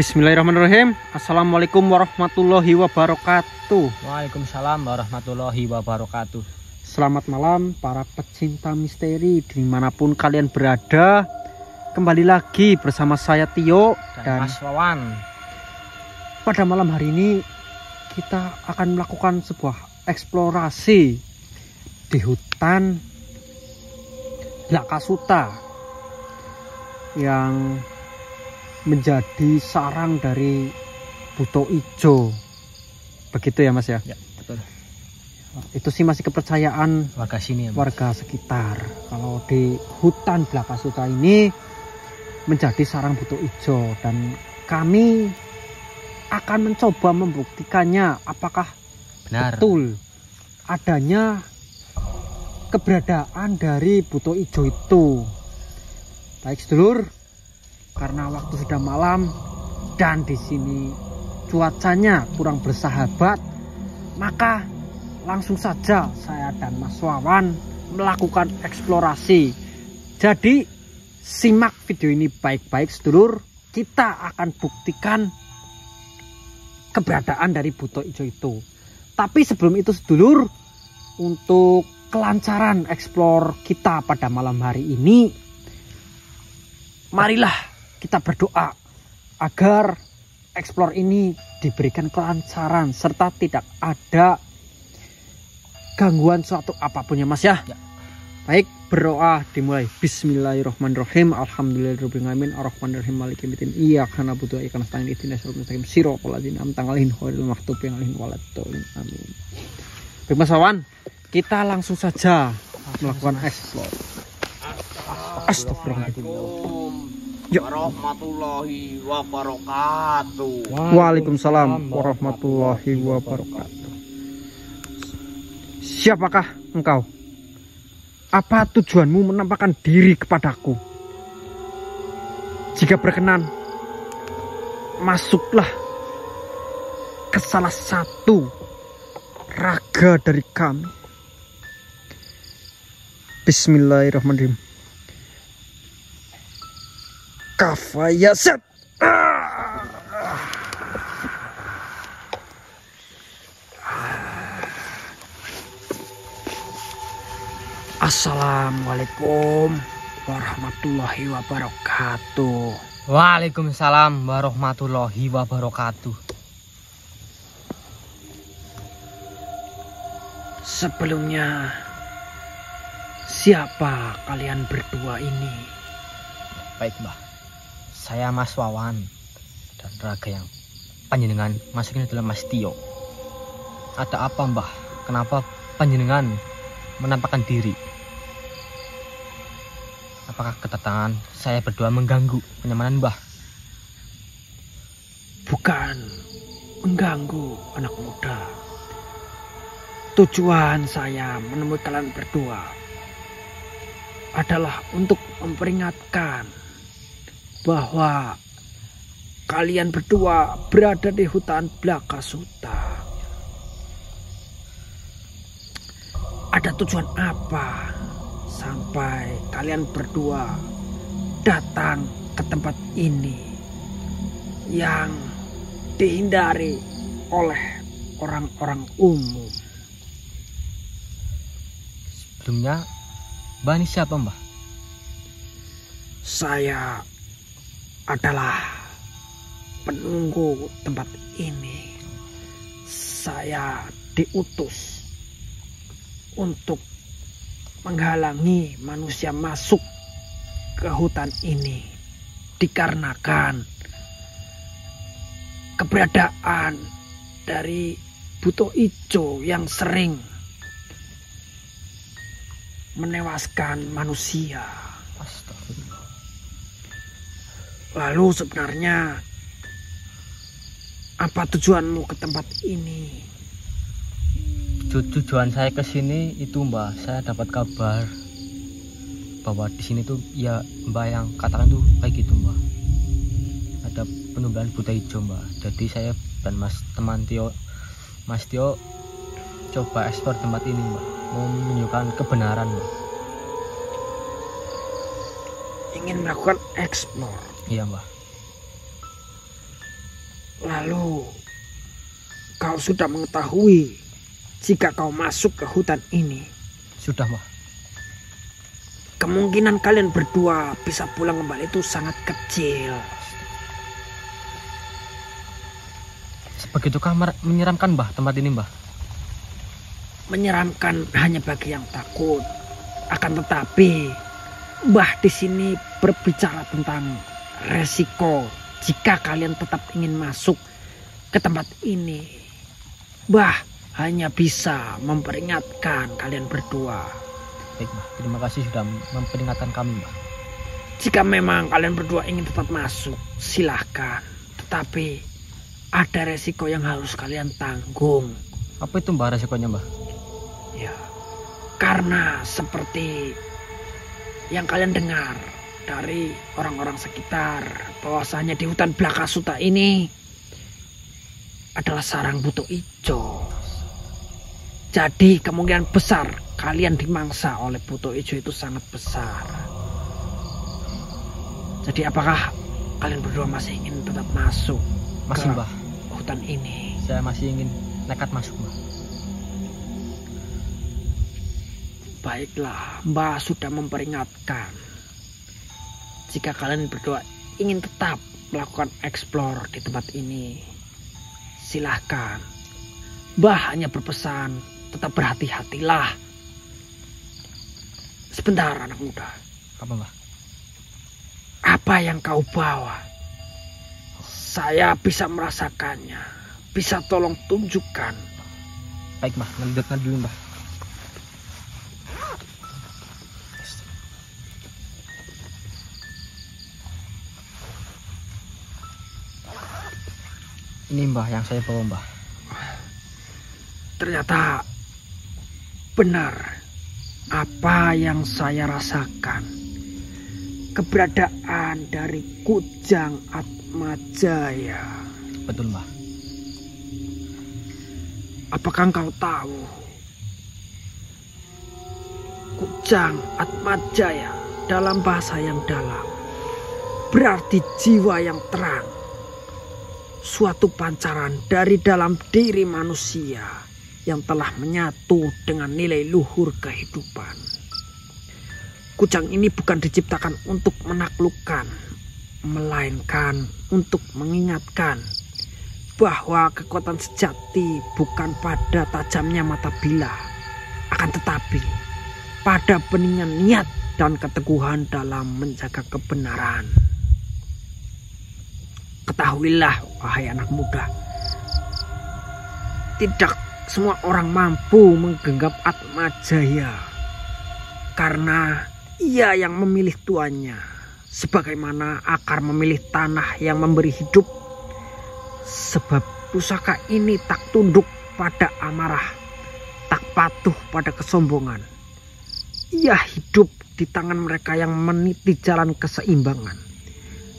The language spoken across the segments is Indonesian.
Bismillahirrahmanirrahim. Assalamualaikum warahmatullahi wabarakatuh. Waalaikumsalam warahmatullahi wabarakatuh. Selamat malam para pecinta misteri dimanapun kalian berada. Kembali lagi bersama saya Tio dan Mas Wawan. Pada malam hari ini kita akan melakukan sebuah eksplorasi di hutan Lakasuta yang menjadi sarang dari buto ijo. Begitu ya Mas ya? Ya, betul. Itu sih masih kepercayaan Warga sini ya, Mas. warga sekitar. Kalau di hutan Lakasuta ini menjadi sarang buto ijo, dan kami akan mencoba membuktikannya apakah Benar. betul adanya keberadaan dari buto ijo itu. Baik sedulur, karena waktu sudah malam dan di sini cuacanya kurang bersahabat, maka langsung saja saya dan Mas Wawan melakukan eksplorasi. Jadi simak video ini baik-baik sedulur. Kita akan buktikan keberadaan dari buto ijo itu. Tapi sebelum itu sedulur, untuk kelancaran eksplor kita pada malam hari ini, marilah kita berdoa agar eksplor ini diberikan kelancaran serta tidak ada gangguan suatu apapun ya Mas ya. Ya. Baik, berdoa dimulai. Bismillahirrahmanirrahim. Alhamdulillahirobbilalamin. Arrahmanirrahim. Maliki yaumiddin. Iyyaka na'budu wa iyyaka nasta'in. Ihdinas siratal mustaqim. Shiratal ladzina an'amta 'alaihim ghairil maghdubi 'alaihim waladdallin. Amin. Baik Mas Wawan, kita langsung saja melakukan eksplor. Astagfirullahaladzim. Ya. Warahmatullahi wabarakatuh. Waalaikumsalam warahmatullahi wabarakatuh. Siapakah engkau? Apa tujuanmu menampakkan diri kepadaku? Jika berkenan, masuklah ke salah satu raga dari kami. Bismillahirrahmanirrahim. Kafayasat. Assalamualaikum warahmatullahi wabarakatuh. Waalaikumsalam warahmatullahi wabarakatuh. Sebelumnya, siapa kalian berdua ini? Baik, Mbah. Saya Mas Wawan, dan raga yang panjenengan masukin adalah Mas Tio. Ada apa, Mbah? Kenapa panjenengan menampakkan diri? Apakah kedatangan saya berdua mengganggu kenyamanan Mbah? Bukan mengganggu anak muda. Tujuan saya menemui kalian berdua adalah untuk memperingatkan bahwa kalian berdua berada di hutan Lakasuta. Ada tujuan apa sampai kalian berdua datang ke tempat ini yang dihindari oleh orang-orang umum? Sebelumnya, Mbah ini siapa, Mbah? Saya adalah penunggu tempat ini. Saya diutus untuk menghalangi manusia masuk ke hutan ini dikarenakan keberadaan dari buto ijo yang sering menewaskan manusia. Astagfirullah. Lalu sebenarnya apa tujuanmu ke tempat ini? Tujuan saya ke sini itu, Mbah, saya dapat kabar bahwa di sini tuh ya Mbah yang katakan tuh kayak gitu, Mbah. Ada penumbuhan buta hijau, Mbah. Jadi saya dan Mas Tio coba ekspor tempat ini, Mbah. Mau menunjukkan kebenaran, Mbah. Ingin melakukan eksplor. Iya, Mbah. Lalu kau sudah mengetahui jika kau masuk ke hutan ini, Sudah, Mbah. kemungkinan kalian berdua bisa pulang kembali itu sangat kecil. Sebegitukah menyeramkan, Mbah, tempat ini, Mbah? Menyeramkan hanya bagi yang takut. Akan tetapi, Mbah di sini berbicara tentang resiko jika kalian tetap ingin masuk ke tempat ini. Mbah hanya bisa memperingatkan kalian berdua. Baik, Mbah. Terima kasih sudah memperingatkan kami, Mbah. Jika memang kalian berdua ingin tetap masuk, silahkan. Tetapi ada resiko yang harus kalian tanggung. Apa itu, Mbah, resikonya, Mbah? Ya, karena seperti yang kalian dengar dari orang-orang sekitar, bahwasanya di hutan Blakasuta ini adalah sarang buto ijo. Jadi kemungkinan besar kalian dimangsa oleh buto ijo itu sangat besar. Jadi apakah kalian berdua masih ingin tetap masuk Masih, ke Mbah. hutan ini? Saya masih ingin nekat masuk, Mbah. Baiklah, Mbah sudah memperingatkan. Jika kalian berdua ingin tetap melakukan eksplor di tempat ini, silahkan. Mbah hanya berpesan, tetap berhati-hatilah. Sebentar, anak muda. Apa, Mbah? Apa yang kau bawa? Saya bisa merasakannya. Bisa tolong tunjukkan. Baik, Mbah. Lanjutkan dulu, Mbah. Ini, Mbah, yang saya bawa, Mbah. Ternyata benar apa yang saya rasakan. Keberadaan dari Kujang Atmajaya. Betul, Mbah. Apakah engkau tahu? Kujang Atmajaya dalam bahasa yang dalam berarti jiwa yang terang. Suatu pancaran dari dalam diri manusia yang telah menyatu dengan nilai luhur kehidupan. Kujang ini bukan diciptakan untuk menaklukkan, melainkan untuk mengingatkan bahwa kekuatan sejati bukan pada tajamnya mata bilah, akan tetapi pada beningnya niat dan keteguhan dalam menjaga kebenaran. Ketahuilah, wahai anak muda, tidak semua orang mampu menggenggam Atmajaya karena ia yang memilih tuannya, sebagaimana akar memilih tanah yang memberi hidup. Sebab pusaka ini tak tunduk pada amarah, tak patuh pada kesombongan. Ia hidup di tangan mereka yang meniti jalan keseimbangan,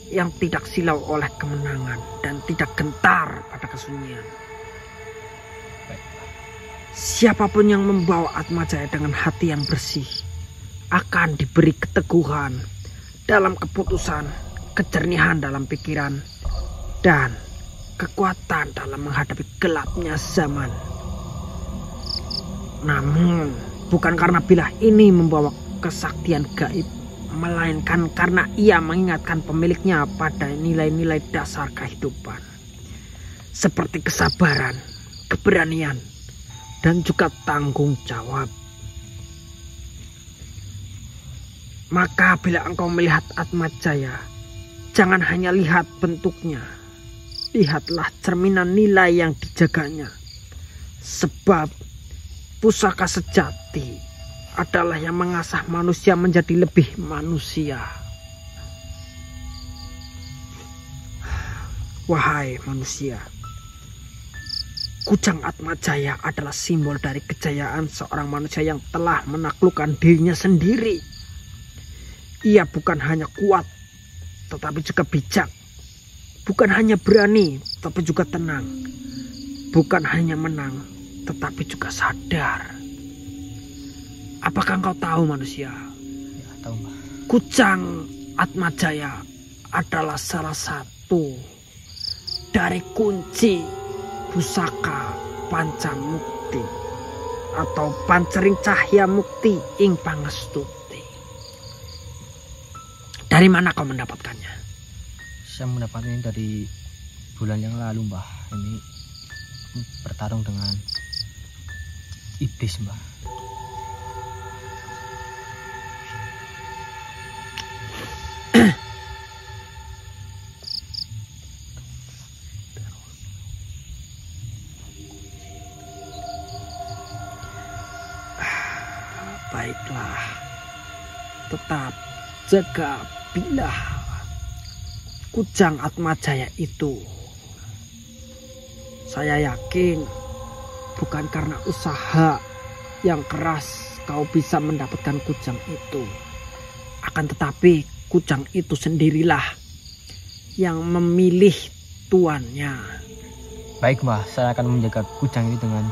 yang tidak silau oleh kemenangan dan tidak gentar pada kesunyian. Siapapun yang membawa Atmajaya dengan hati yang bersih akan diberi keteguhan dalam keputusan, kejernihan dalam pikiran, dan kekuatan dalam menghadapi gelapnya zaman. Namun bukan karena bilah ini membawa kesaktian gaib, melainkan karena ia mengingatkan pemiliknya pada nilai-nilai dasar kehidupan, seperti kesabaran, keberanian, dan juga tanggung jawab. Maka bila engkau melihat Atmajaya, jangan hanya lihat bentuknya, lihatlah cerminan nilai yang dijaganya. Sebab pusaka sejati adalah yang mengasah manusia menjadi lebih manusia. Wahai manusia, Kujang Atmajaya adalah simbol dari kejayaan seorang manusia yang telah menaklukkan dirinya sendiri. Ia bukan hanya kuat, tetapi juga bijak. Bukan hanya berani, tapi juga tenang. Bukan hanya menang, tetapi juga sadar. Apakah engkau tahu, manusia? Ya, tahu, Mbah. Kujang Atmajaya adalah salah satu dari kunci pusaka Pancamukti atau Pancering Cahya Mukti ing Pangestuti. Dari mana kau mendapatkannya? Saya mendapatnya dari bulan yang lalu, Mbah. Ini bertarung dengan iblis, Mbah. Baiklah, tetap jaga bila Kujang Atmajaya itu, saya yakin bukan karena usaha yang keras kau bisa mendapatkan kujang itu. Akan tetapi kujang itu sendirilah yang memilih tuannya. Baik, Mbah, saya akan menjaga kujang ini dengan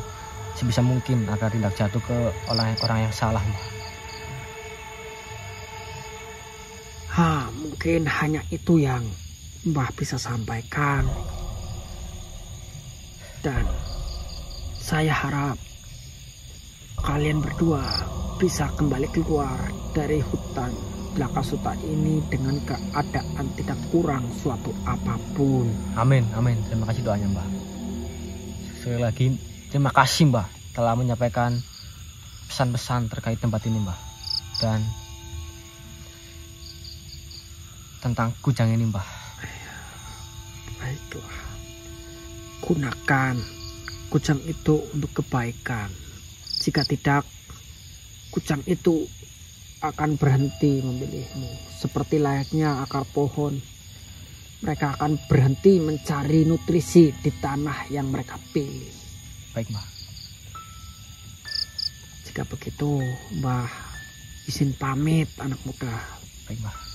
sebisa mungkin agar tidak jatuh ke orang yang salah, Mbah. Mungkin hanya itu yang Mbah bisa sampaikan. Dan saya harap kalian berdua bisa kembali keluar dari hutan Blakasuta ini dengan keadaan tidak kurang suatu apapun. Amin, amin. Terima kasih doanya, Mbah. Sekali lagi terima kasih, Mbah, telah menyampaikan pesan-pesan terkait tempat ini, Mbah. Dan tentang kujang ini, Mbah. Baiklah. Gunakan kujang itu untuk kebaikan. Jika tidak, kujang itu akan berhenti memilihmu. Seperti layaknya akar pohon. Mereka akan berhenti mencari nutrisi di tanah yang mereka pilih. Baik, Mbah. Jika begitu, Mbah izin pamit, anak muda. Baik, Mbah.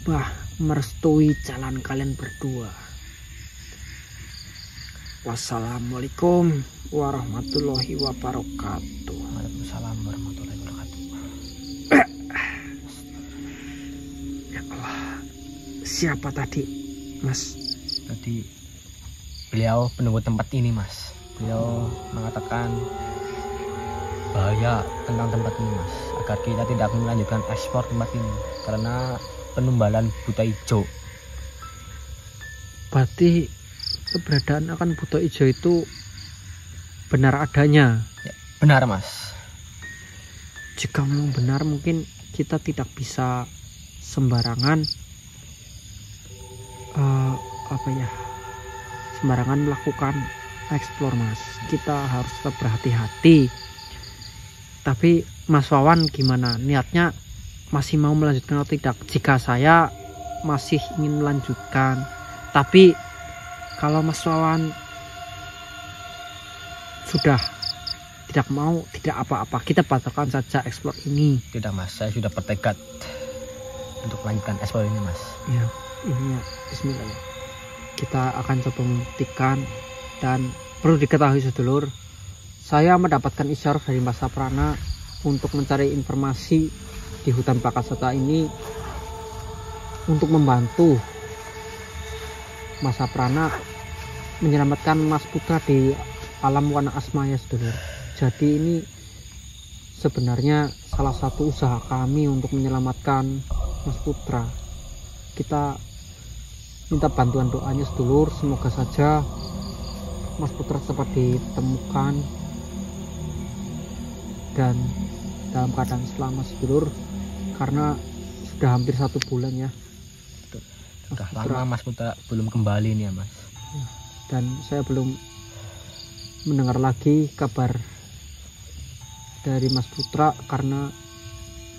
Mbah merestui jalan kalian berdua. Wassalamualaikum warahmatullahi wabarakatuh. Waalaikumsalam warahmatullahi wabarakatuh. Ya Allah, siapa tadi, Mas? Tadi beliau penunggu tempat ini, Mas. Beliau mengatakan bahaya tentang tempat ini, Mas, agar kita tidak melanjutkan ekspor tempat ini karena penumbalan buta hijau. Berarti keberadaan akan buta hijau itu benar adanya? Ya, benar, Mas. Jika memang benar, mungkin kita tidak bisa sembarangan sembarangan melakukan eksplor, Mas. Kita harus tetap berhati-hati. Tapi Mas Wawan gimana? Niatnya masih mau melanjutkan atau tidak? Jika saya masih ingin melanjutkan, tapi kalau Mas Wawan sudah tidak mau, tidak apa-apa, kita batalkan saja eksplor ini. Tidak, Mas, saya sudah bertekad untuk melanjutkan ekspor ini, Mas. Ya, ini ya, bismillah ya. Kita akan coba membuktikan. Dan perlu diketahui sedulur, saya mendapatkan isyarat dari Mas Saprana untuk mencari informasi di hutan Blakasuta ini untuk membantu Mas Saprana menyelamatkan Mas Putra di alam wana asmaya, sedulur. Jadi ini sebenarnya salah satu usaha kami untuk menyelamatkan Mas Putra. Kita minta bantuan doanya, sedulur. Semoga saja Mas Putra cepat ditemukan dan dalam keadaan selamat, sedulur. Karena sudah hampir 1 bulan ya. Sudah lama Mas Putra belum kembali nih ya, Mas. Dan saya belum mendengar lagi kabar dari Mas Putra, karena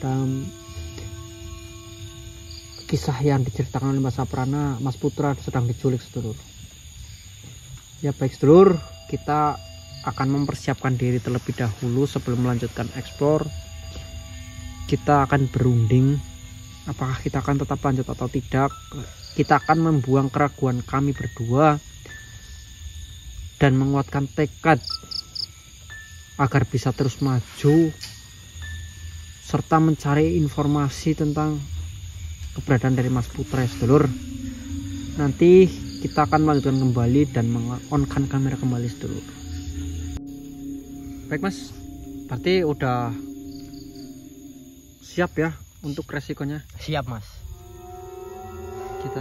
dalam kisah yang diceritakan oleh Mas Saprana, Mas Putra sedang diculik, sedulur. Ya baik, sedulur, kita akan mempersiapkan diri terlebih dahulu sebelum melanjutkan eksplor. Kita akan berunding apakah kita akan tetap lanjut atau tidak. Kita akan membuang keraguan kami berdua dan menguatkan tekad agar bisa terus maju serta mencari informasi tentang keberadaan dari Mas Putra, sedulur. Nanti kita akan melanjutkan kembali dan meng-on-kan kamera kembali sedulur. Baik mas, berarti udah siap ya untuk resikonya? Siap mas. Kita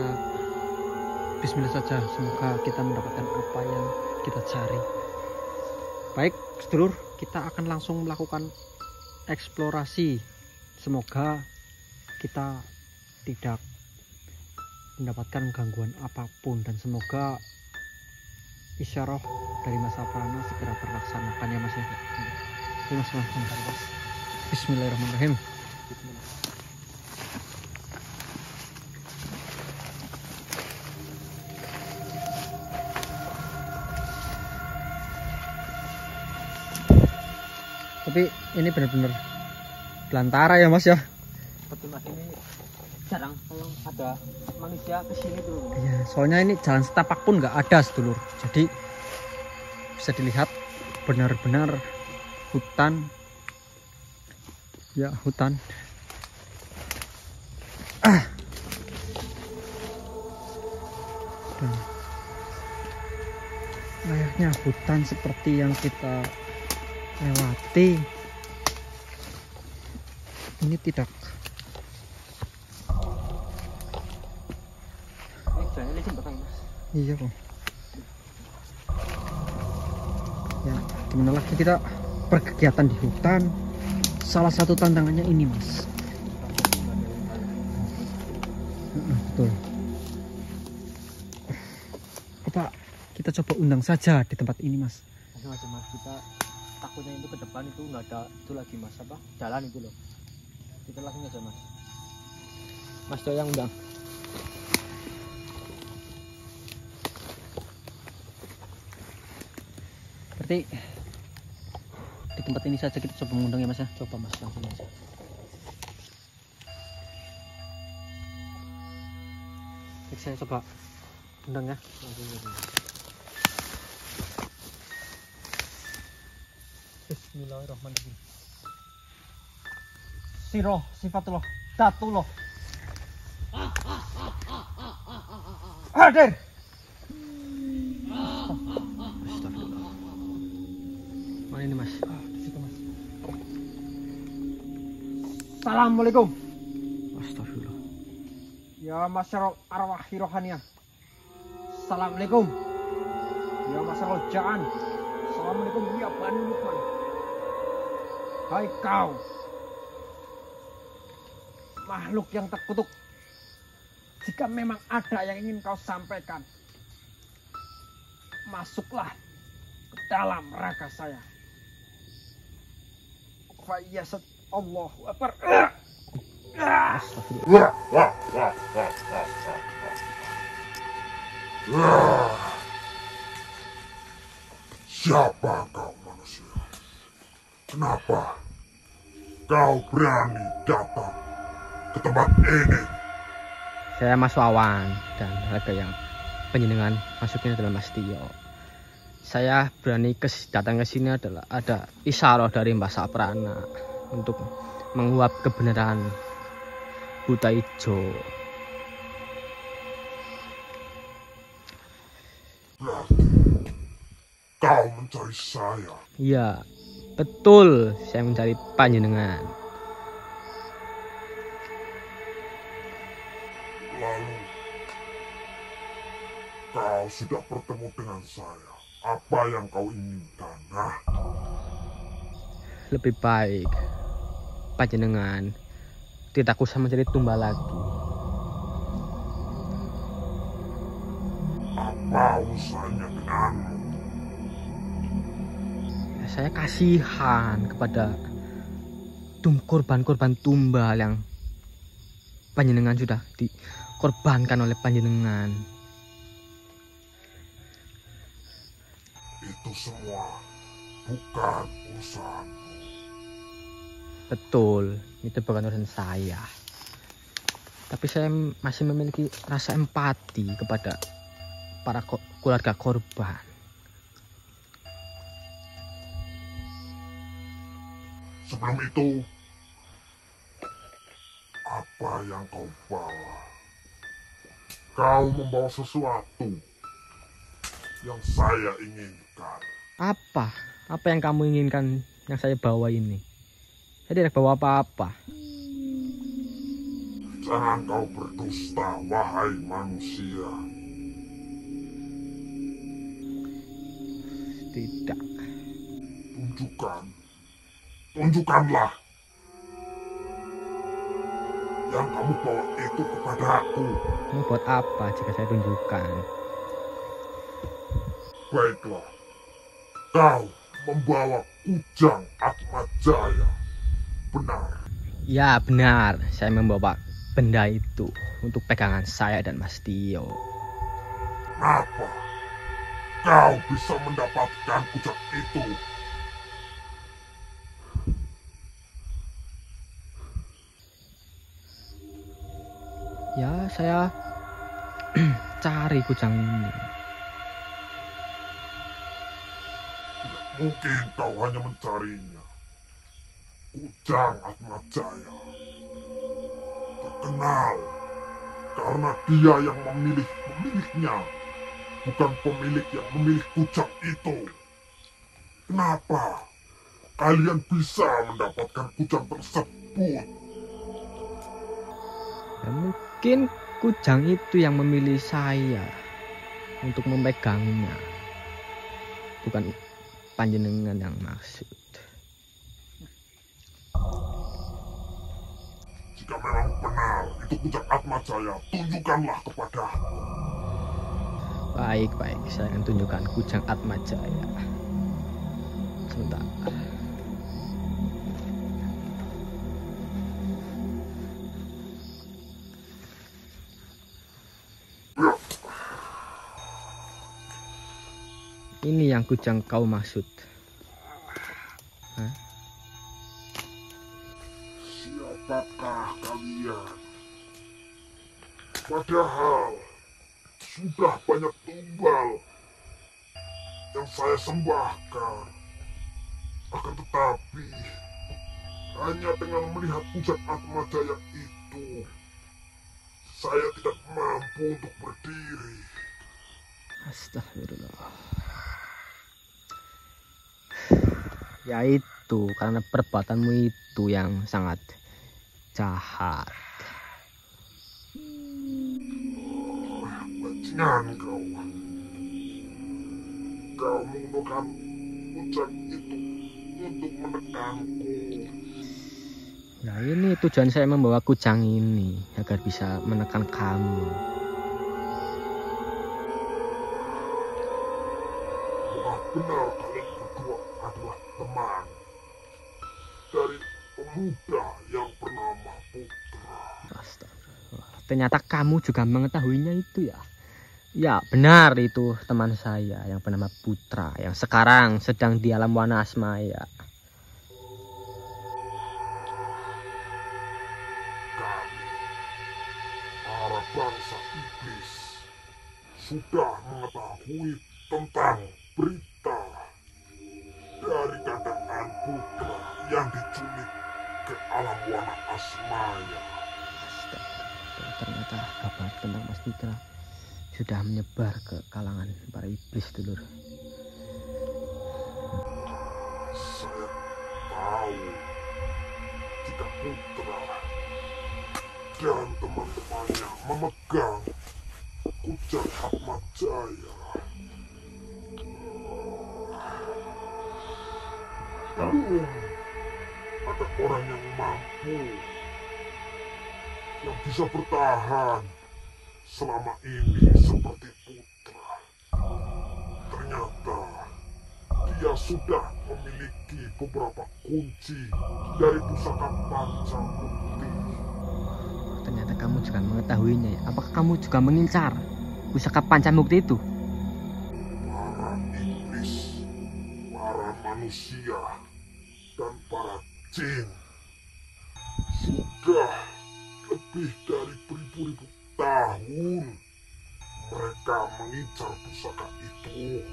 bismillah saja, semoga kita mendapatkan apa yang kita cari. Baik sedulur, kita akan langsung melakukan eksplorasi. Semoga kita tidak mendapatkan gangguan apapun dan semoga isyarah dari Mas Aprana segera terlaksanakan ya mas ya. Mas. Bismillahirrahmanirrahim. Tapi ini benar-benar belantara ya mas ya. Betul mas, ini jarang kalau ada manusia kesini tuh. Iya, soalnya ini jalan setapak pun nggak ada sedulur. Jadi bisa dilihat benar-benar hutan. Ya hutan. Dan layaknya hutan seperti yang kita lewati. Ini tidak. Iya kok. Ya, gimana lagi kita berkegiatan di hutan. Salah satu tantangannya ini mas. Betul. Apa kita coba undang saja di tempat ini mas? Mas, kita takutnya itu ke depan itu nggak ada itu lagi mas, apa jalan itu loh. Kita langsung aja mas. Mas Doy yang undang. Berarti di tempat ini saja kita coba mengundang ya mas ya. Coba mas, langsung aja. Baik, saya coba undang ya. Langsung aja. Bismillahirrahmanirrahim. Siroh sifatullah datullah hadir. Mana ini mas? Di situ mas. Assalamualaikum. Astagfirullah. Ya masyarakat arwah rohaniyah. Assalamualaikum. Ya masyarakat jaan. Assalamualaikum ya Bani Lukman. Hai kau, makhluk yang terkutuk. Jika memang ada yang ingin kau sampaikan, masuklah ke dalam raga saya. Fayyasat Allahu Akbar. Siapa kau manusia? Kenapa kau berani datang ke tempat ini? Saya Mas Wawan dan raga yang penjenengan masukin adalah Mas Tio. Saya berani datang ke sini adalah ada isyarah dari Mbah Saprana untuk menguap kebenaran Buta Ijo. Berarti kau mencari saya. Iya, betul. Saya mencari panjenengan. Lalu kau sudah bertemu dengan saya. Apa yang kau inginkan? Nah, Lebih baik panjenengan tidak usah mencari tumbal lagi. apa urusannya denganmu? Saya kasihan kepada korban-korban tumbal yang panjenengan sudah dikorbankan oleh panjenengan. Itu semua bukan urusanmu. Betul, itu bukan urusan saya. Tapi saya masih memiliki rasa empati kepada para keluarga korban. Sebelum itu, apa yang kau bawa? Kau membawa sesuatu. yang saya inginkan. Apa? Apa yang kamu inginkan yang saya bawa ini? Saya tidak bawa apa-apa. Jangan kau berdusta, wahai manusia. Tidak. Tunjukkanlah. Yang kamu bawa itu kepada aku. Kamu buat apa jika saya tunjukkan? Baiklah. Kau membawa kujang Atmajaya. Benar. Ya benar, saya membawa benda itu untuk pegangan saya dan Mas Tio. Kenapa kau bisa mendapatkan kujang itu? Ya, saya cari kujang ini. Mungkin kau hanya mencarinya. Kujang Atmajaya terkenal karena dia yang memilihnya, bukan pemilik yang memilih kujang itu. Kenapa kalian bisa mendapatkan kujang tersebut? Ya, mungkin kujang itu yang memilih saya untuk memegangnya. Bukan panjenengan yang maksud. Jika memang benar itu kujang Atmajaya, tunjukkanlah kepadaku. Baik, saya akan tunjukkan kujang Atmajaya. Sebentar. Ini yang kujang kau maksud. Hah? Siapakah kalian? Padahal sudah banyak tumbal yang saya sembahkan. Akan tetapi hanya dengan melihat kujang Atmajaya itu, saya tidak mampu untuk berdiri. Astagfirullah. Ya itu karena perbuatanmu itu yang sangat jahat. Bajingan kau. Kau menggunakan kujang itu untuk menekanku. Nah ini tujuan saya membawa kujang ini agar bisa menekan kamu. Wah, benar kalian berdua adalah teman dari pemuda yang bernama Putra. Astagfirullah. Ternyata kamu juga mengetahuinya itu ya. Ya benar, itu teman saya yang bernama Putra yang sekarang sedang di alam Wanasmaya. Kami, para bangsa iblis, sudah mengetahui tentang berita dari keadaan Putra yang diculik ke alam Wanasmaya. Astagfirullah. Ternyata kabar tentang Mas Putra sudah menyebar ke kalangan para iblis, dulur. Saya tahu jika Putra dan teman-temannya memegang kujang Atmajaya. Ada orang yang mampu, yang bisa bertahan selama ini seperti Putra. Ternyata dia sudah memiliki beberapa kunci dari pusaka Pancamukti. Ternyata kamu juga mengetahuinya ya. Apakah kamu juga mengincar pusaka Pancamukti itu? Para iblis, para manusia, dan para jin sudah lebih dari beribu-ribu tahun mereka mengincar pusaka itu.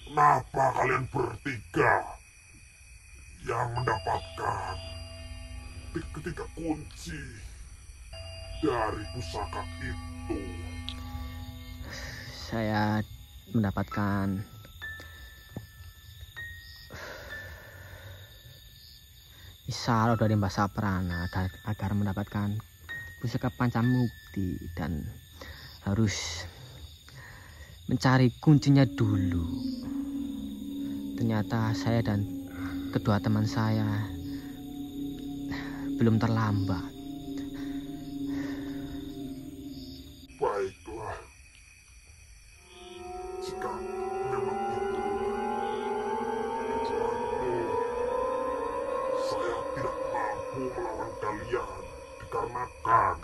Kenapa kalian bertiga yang mendapatkan ketiga kunci dari pusaka itu? itu? Saya mendapatkan isyarat dari Mbah Saprana agar mendapatkan pusaka Pancamukti dan harus mencari kuncinya dulu. Ternyata saya dan kedua teman saya belum terlambat. Baiklah. Jika memang itu tujuanmu, saya tidak mampu melawan kalian dikarenakan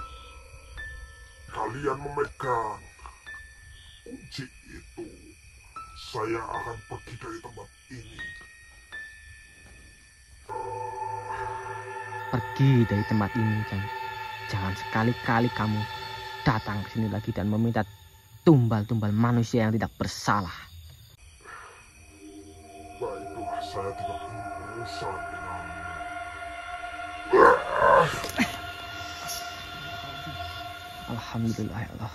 kalian memegang kunci itu. Saya akan pergi dari tempat ini. Pergi dari tempat ini, jangan sekali-kali kamu datang ke sini lagi dan meminta tumbal-tumbal manusia yang tidak bersalah. Baiklah, saya tidak ingin berurusan denganmu. Alhamdulillah ya Allah.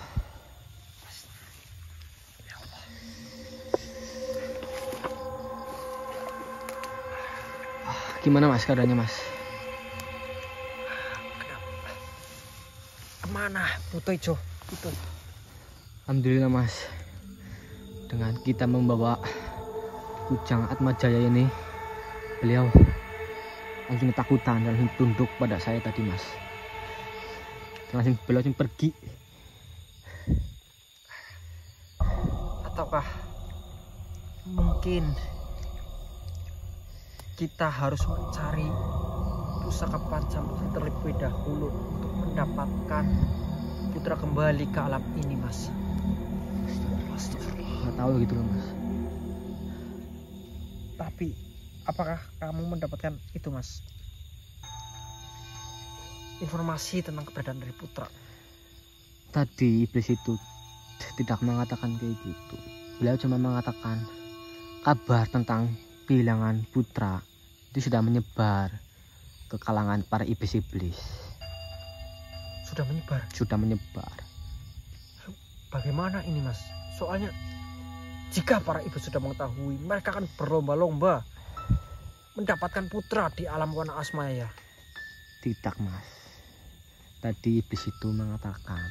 Gimana mas keadaannya mas? Kemana Buto Ijo? Itu. Alhamdulillah mas. Dengan kita membawa Kujang Atmajaya ini, beliau langsung ketakutan dan langsung tunduk pada saya tadi mas. Beliau langsung pergi. Ataukah mungkin kita harus mencari pusaka Pancamukti terlebih dahulu untuk mendapatkan putra kembali ke alam ini, Mas? Nggak tahu gitu loh mas. Tapi apakah kamu mendapatkan itu, Mas? Informasi tentang keberadaan dari putra. Tadi iblis itu tidak mengatakan kayak gitu. Beliau cuma mengatakan kabar tentang kehilangan putra itu sudah menyebar ke kalangan para iblis-iblis. Sudah menyebar? Sudah menyebar. Bagaimana ini, Mas? Soalnya jika para iblis sudah mengetahui, mereka akan berlomba-lomba mendapatkan putra di alam wana asmaya. Tidak mas. Tadi iblis itu mengatakan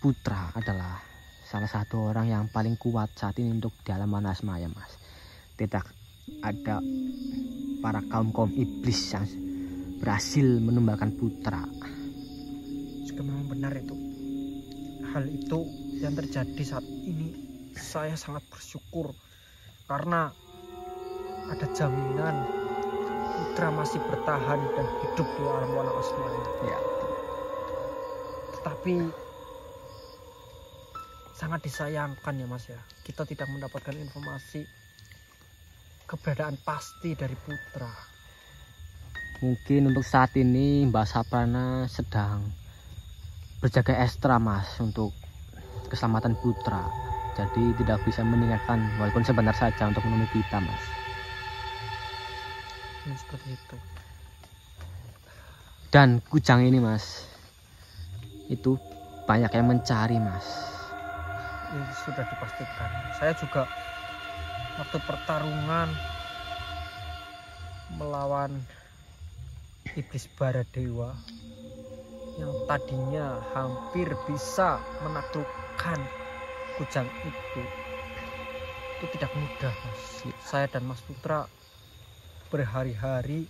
putra adalah salah satu orang yang paling kuat saat ini untuk di alam wana asmaya mas. Tidak ada para kaum iblis yang berhasil menumbalkan putra. Jika memang benar itu, hal itu yang terjadi saat ini, saya sangat bersyukur karena ada jaminan putra masih bertahan dan hidup di alam wana asmaya. Ya. Tetapi sangat disayangkan ya mas ya, kita tidak mendapatkan informasi keberadaan pasti dari putra. Mungkin untuk saat ini Mbak Saprana sedang berjaga ekstra mas untuk keselamatan putra. Jadi tidak bisa meninggalkan walaupun sebentar saja untuk menemui kita mas. Seperti itu. Dan Kujang ini mas, itu banyak yang mencari mas. Ini sudah dipastikan. Saya juga waktu pertarungan melawan iblis Baradewa yang tadinya hampir bisa menaklukkan Kujang itu tidak mudah mas. Saya dan Mas Putra berhari-hari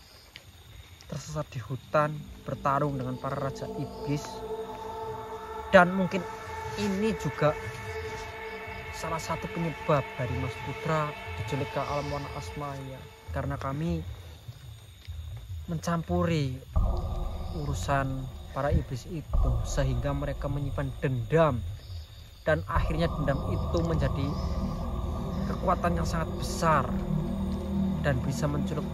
tersesat di hutan bertarung dengan para raja iblis, dan mungkin ini juga salah satu penyebab dari Mas Putra diculik ke alam wana asmaya, karena kami mencampuri urusan para iblis itu sehingga mereka menyimpan dendam, dan akhirnya dendam itu menjadi kekuatan yang sangat besar dan bisa menculik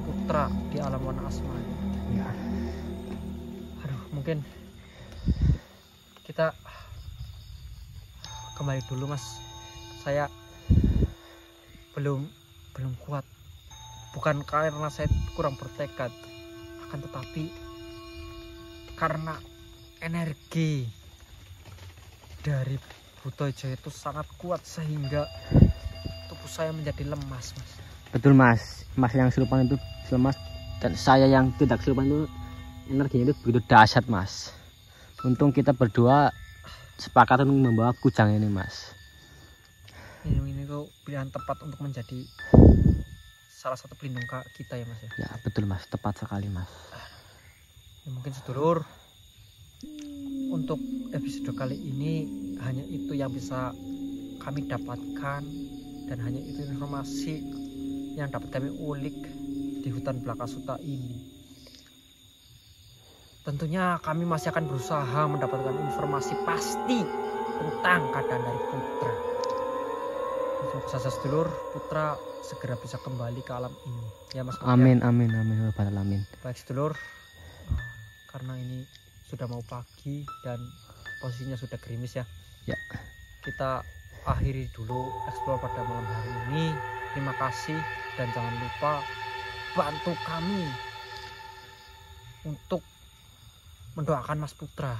putra di alam wana asmaya. Ya. Aduh, mungkin kita kembali dulu mas. Saya belum kuat, bukan karena saya kurang bertekad, akan tetapi karena energi dari Butoijo itu sangat kuat sehingga tubuh saya menjadi lemas, Mas. Betul Mas, Mas yang kesurupan itu lemas dan saya yang tidak kesurupan itu energinya itu begitu dahsyat Mas. Untung kita berdua sepakat untuk membawa kujang ini Mas. Ini tuh pilihan tepat untuk menjadi salah satu pelindung kita ya Mas ya. Ya betul Mas, tepat sekali Mas. Ya, mungkin sedulur, untuk episode kali ini hanya itu yang bisa kami dapatkan dan hanya itu informasi yang dapat kami ulik di hutan Blakasuta ini. Tentunya kami masih akan berusaha mendapatkan informasi pasti tentang keadaan dari Putra. Semoga saja sedulur Putra segera bisa kembali ke alam ini ya Mas. Amin amin amin rabbal alamin. Baik sedulur, karena ini sudah mau pagi dan posisinya sudah gerimis ya. Ya. Kita akhiri dulu eksplor pada malam hari ini. Terima kasih dan jangan lupa bantu kami untuk mendoakan Mas Putra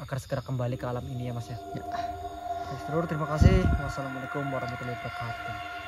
agar segera kembali ke alam ini ya Mas ya. Ya. Baik sedulur, terima kasih. Wassalamualaikum warahmatullahi wabarakatuh.